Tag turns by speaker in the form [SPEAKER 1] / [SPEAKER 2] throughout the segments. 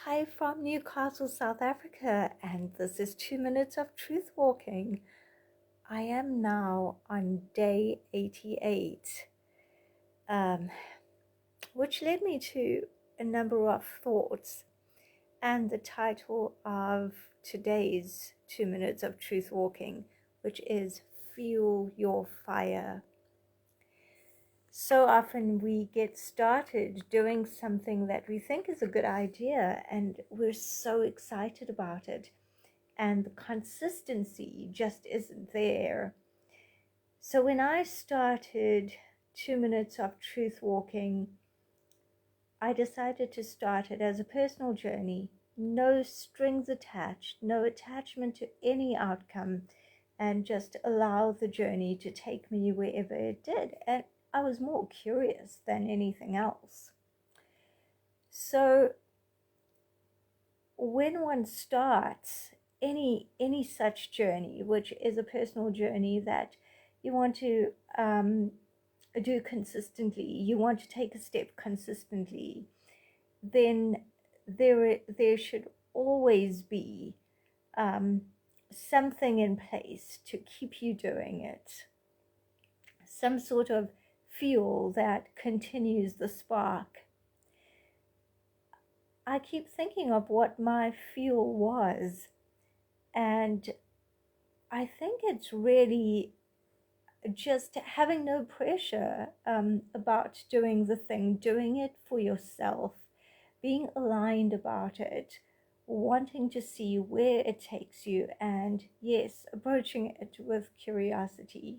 [SPEAKER 1] Hi from Newcastle, South Africa, and this is 2 Minutes of Truth Walking. I am now on day 88, um, which led me to a number of thoughts. And the title of today's 2 Minutes of Truth Walking, which is Fuel Your Fire. So often we get started doing something that we think is a good idea, and we're so excited about it, and the consistency just isn't there. So when I started 2 Minutes of Truth Walking, I decided to start it as a personal journey, no strings attached, no attachment to any outcome, and just allow the journey to take me wherever it did. And I was more curious than anything else. So when one starts any such journey, which is a personal journey that you want to do consistently, you want to take a step consistently, then there should always be something in place to keep you doing it, some sort of fuel that continues the spark. I keep thinking of what my fuel was, and I think it's really just having no pressure about doing the thing, doing it for yourself, being aligned about it, wanting to see where it takes you, and yes, approaching it with curiosity.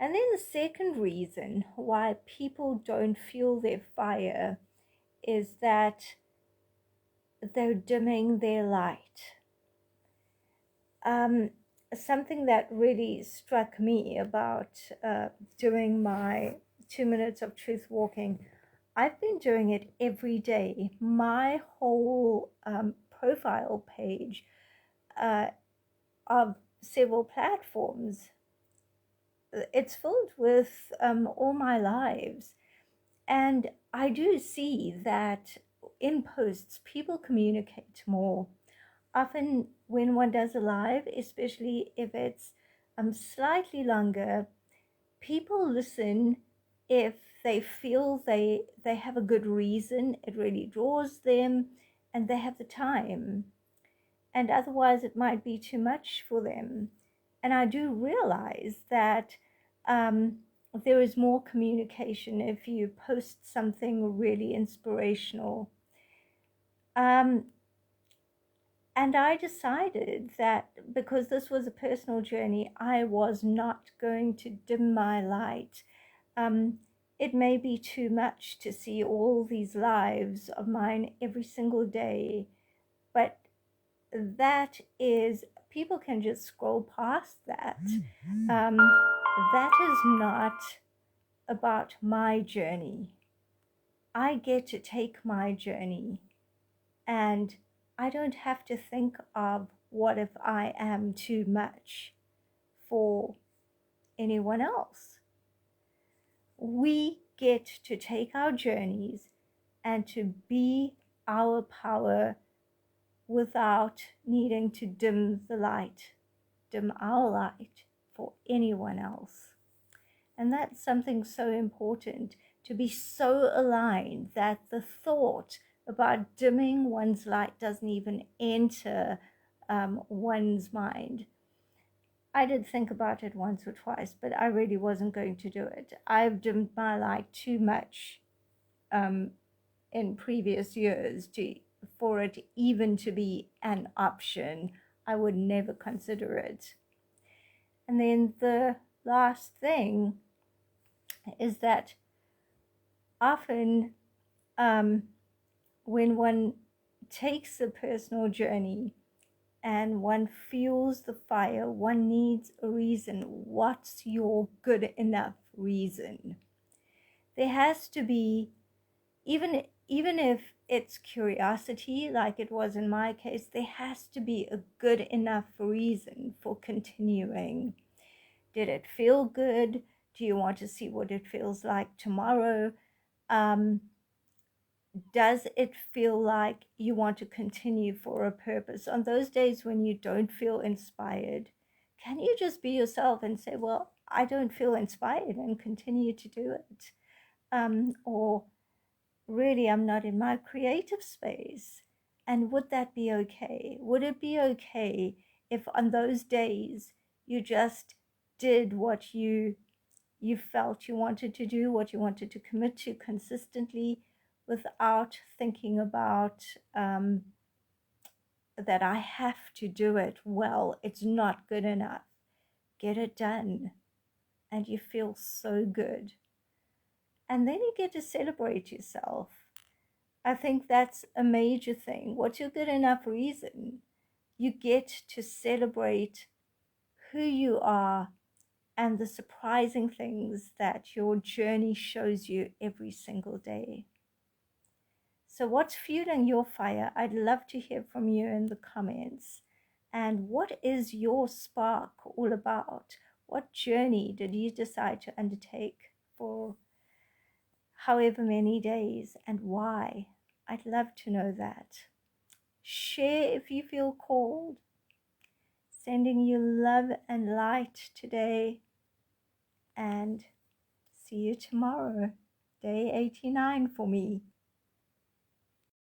[SPEAKER 1] And then the second reason why people don't fuel their fire is that they're dimming their light. Something that really struck me about doing my 2 Minutes of Truth Walking, I've been doing it every day. My whole profile page of several platforms, it's filled with all my lives. And I do see that in posts, people communicate more. Often when one does a live, especially if it's slightly longer, people listen if they feel they have a good reason, it really draws them, and they have the time. And otherwise it might be too much for them. And I do realize that there is more communication if you post something really inspirational. And I decided that because this was a personal journey, I was not going to dim my light. It may be too much to see all these lives of mine every single day, but that is, people can just scroll past that. That is not about my journey. I get to take my journey, and I don't have to think of what if I am too much for anyone else. We get to take our journeys and to be our power without needing to dim our light for anyone else. And that's something so important, to be so aligned that the thought about dimming one's light doesn't even enter one's mind. I did think about it once or twice, but I really wasn't going to do it. I've dimmed my light too much in previous years for it even to be an option. I would never consider it. And then the last thing is that often when one takes a personal journey and one fuels the fire, one needs a reason. What's your good enough reason? There has to be, even if it's curiosity, like it was in my case, there has to be a good enough reason for continuing. Did it feel good? Do you want to see what it feels like tomorrow? Does it feel like you want to continue for a purpose? On those days when you don't feel inspired, can you just be yourself and say, well, I don't feel inspired, and continue to do it? Or really, I'm not in my creative space. And would that be okay? Would it be okay if on those days you just did what you felt you wanted to do, what you wanted to commit to consistently, without thinking about that I have to do it well, it's not good enough? Get it done, and you feel so good. And then you get to celebrate yourself. I think that's a major thing. What's your good enough reason? You get to celebrate who you are and the surprising things that your journey shows you every single day. So, what's fueling your fire? I'd love to hear from you in the comments. And what is your spark all about? What journey did you decide to undertake for however many days, and why? I'd love to know that. Share if you feel called. Sending you love and light today, and see you tomorrow. Day 89 for me.